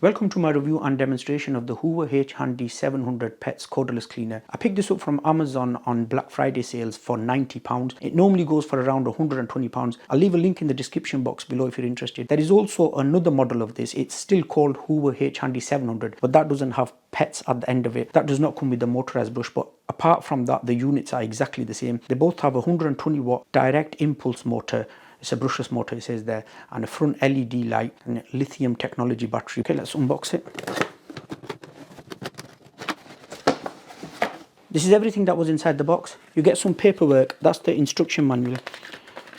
Welcome to my review and demonstration of the Hoover HH710TPT Cordless Cleaner. I picked this up from Amazon on Black Friday sales for £90. It normally goes for around £120. I'll leave a link in the description box below if you're interested. There is also another model of this. It's still called Hoover HH700, but that doesn't have PETs at the end of it. That does not come with the motorized brush, but apart from that, the units are exactly the same. They both have a 120 watt direct impulse motor. It's a brushless motor, it says there, and a front LED light and a lithium technology battery. Okay, let's unbox it. This is everything that was inside the box. You get some paperwork. That's the instruction manual,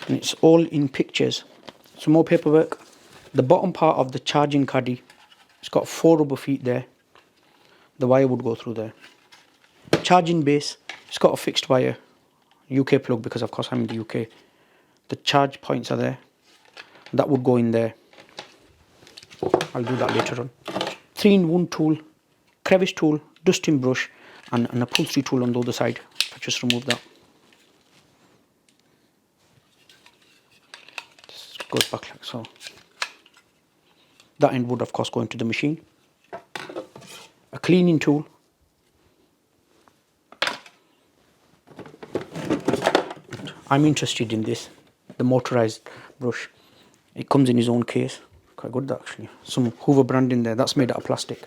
and it's all in pictures. Some more paperwork. The bottom part of the charging caddy, it's got 4 rubber feet there. The wire would go through there. Charging base, it's got a fixed wire, UK plug, because of course I'm in the UK. The charge points are there. That would go in there. I'll do that later on. 3-in-1 tool, crevice tool, dusting brush, and an upholstery tool on the other side. I'll just remove that. This goes back like so. That end would of course go into the machine. A cleaning tool. I'm interested in this. The motorized brush. It comes in his own case. Quite good actually. Some Hoover brand in there. That's made out of plastic.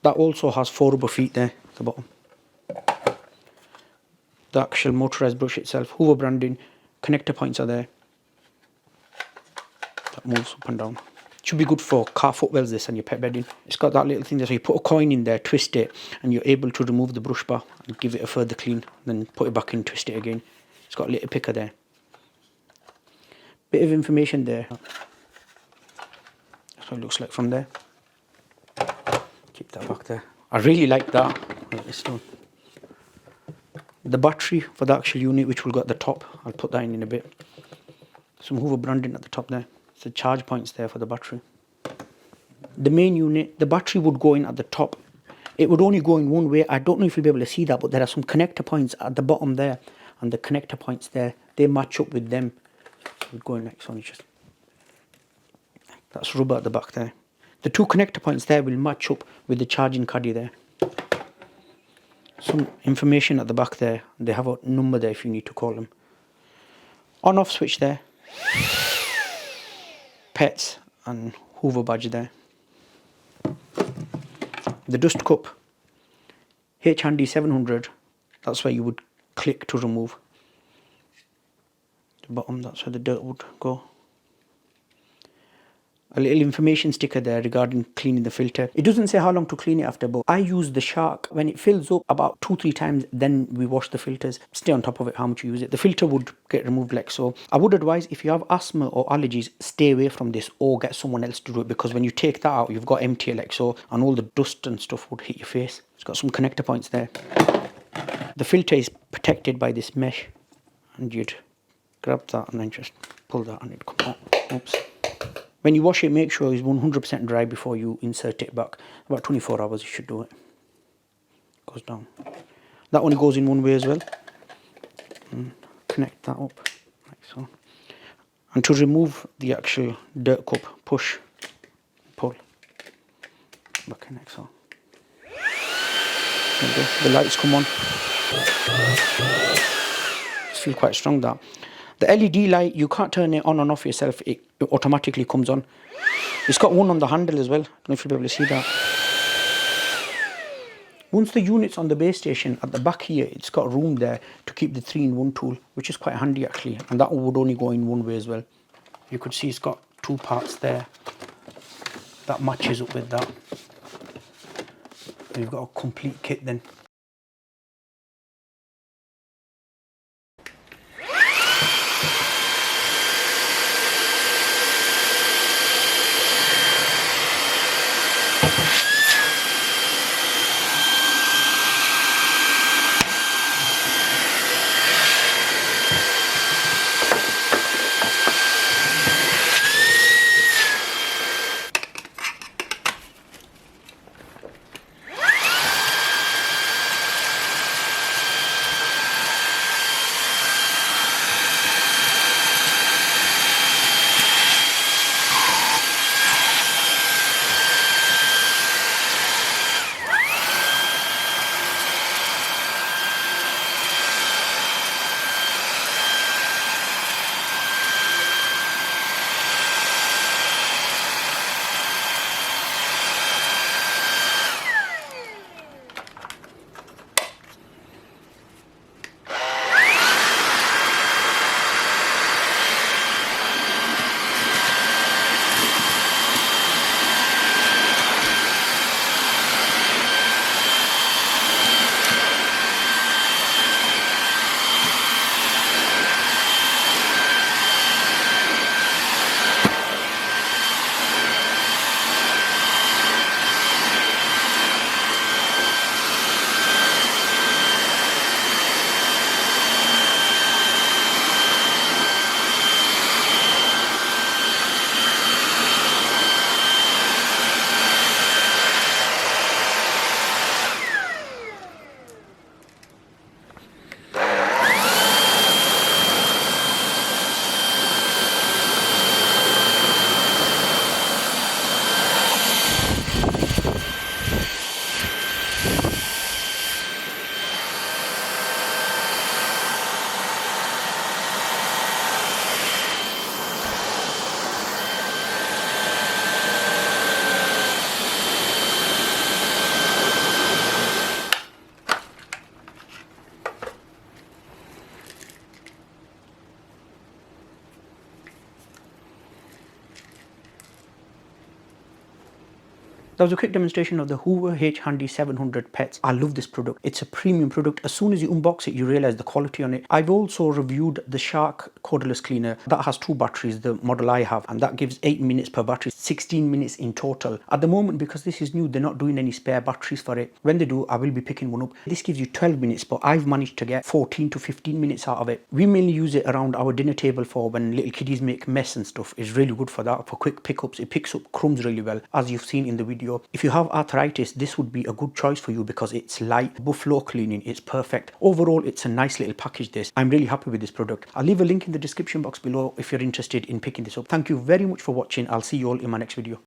That also has 4 rubber feet there at the bottom. The actual motorized brush itself, Hoover branding, connector points are there. That moves up and down. Should be good for car footwells, this, and your pet bedding. It's got that little thing there, so you put a coin in there, twist it, and you're able to remove the brush bar and give it a further clean, then put it back in, twist it again. It's got a little picker there. Bit of information there. That's what it looks like from there. Keep that back there. I really like that. The battery for the actual unit, which will go at the top, I'll put that in a bit. Some Hoover branding at the top there. The charge points there for the battery. The main unit, the battery would go in at the top. It would only go in one way. I don't know if you'll be able to see that, but there are some connector points at the bottom there, and the connector points there, they match up with them. So we'd go in like so. That's rubber at the back there. The 2 connector points there will match up with the charging caddy there. Some information at the back there. They have a number there if you need to call them. On-off switch there. PETs and Hoover badge there. The dust cup, HH700, that's where you would click to remove. The bottom, that's where the dirt would go. A little information sticker there regarding cleaning the filter. It doesn't say how long to clean it after, but I use the Shark. When it fills up about 2-3 times, then we wash the filters. Stay on top of it, how much you use it. The filter would get removed like so. I would advise, if you have asthma or allergies, stay away from this or get someone else to do it, because when you take that out, you've got empty like so, and all the dust and stuff would hit your face. It's got some connector points there. The filter is protected by this mesh, and you'd grab that and then just pull that and it'd come out. Oops. When you wash it, make sure it's 100% dry before you insert it back. About 24 hours you should do it. Goes down. That one goes in one way as well. And connect that up like so. And to remove the actual dirt cup, push, pull. Back in like so. There you go. The lights come on. It's feel quite strong, that. The LED light, you can't turn it on and off yourself. It automatically comes on. It's got one on the handle as well. I don't know if you'll be able to see that. Once the unit's on the base station, at the back here, it's got room there to keep the 3-in-1 tool, which is quite handy actually. And that would only go in one way as well. You could see it's got 2 parts there. That matches up with that. And you've got a complete kit then. That was a quick demonstration of the Hoover HH710 Pets. I love this product. It's a premium product. As soon as you unbox it, you realize the quality on it. I've also reviewed the Shark cordless cleaner. That has 2 batteries, the model I have, and that gives 8 minutes per battery, 16 minutes in total. At the moment, because this is new, they're not doing any spare batteries for it. When they do, I will be picking one up. This gives you 12 minutes, but I've managed to get 14 to 15 minutes out of it. We mainly use it around our dinner table for when little kiddies make mess and stuff. It's really good for that, for quick pickups. It picks up crumbs really well, as you've seen in the video. If you have arthritis, this would be a good choice for you because it's light, buffalo cleaning, it's perfect. Overall, it's a nice little package this. I'm really happy with this product. I'll leave a link in the description box below if you're interested in picking this up. Thank you very much for watching. I'll see you all in my next video.